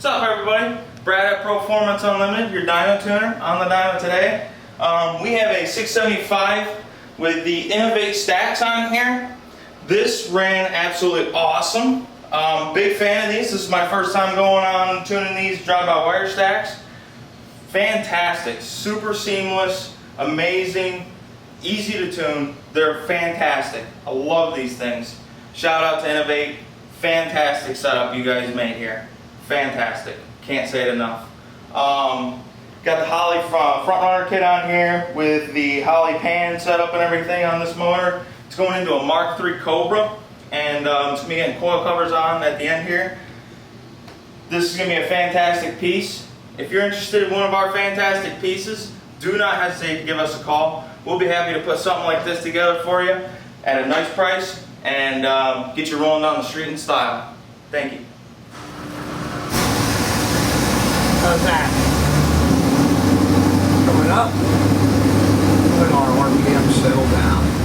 What's up, everybody? Brad at Proformance Unlimited, your dyno tuner. On the dyno today, we have a 675 with the Innovate stacks on here. This ran absolutely awesome. Big fan of these. This is my first time going on tuning these drive-by-wire stacks. Fantastic, super seamless, amazing, easy to tune. They're fantastic. I love these things. Shout out to Innovate. Fantastic setup you guys made here. Fantastic. Can't say it enough. Got the Holly front runner kit on here with the Holly pan setup and everything on this motor. It's going into a MK3 Cobra, and it's going to be getting coil covers on at the end here. This is going to be a fantastic piece. If you're interested in one of our fantastic pieces, do not hesitate to give us a call. We'll be happy to put something like this together for you at a nice price and get you rolling down the street in style. Thank you. How's that? Coming up. Let our RPM settle down.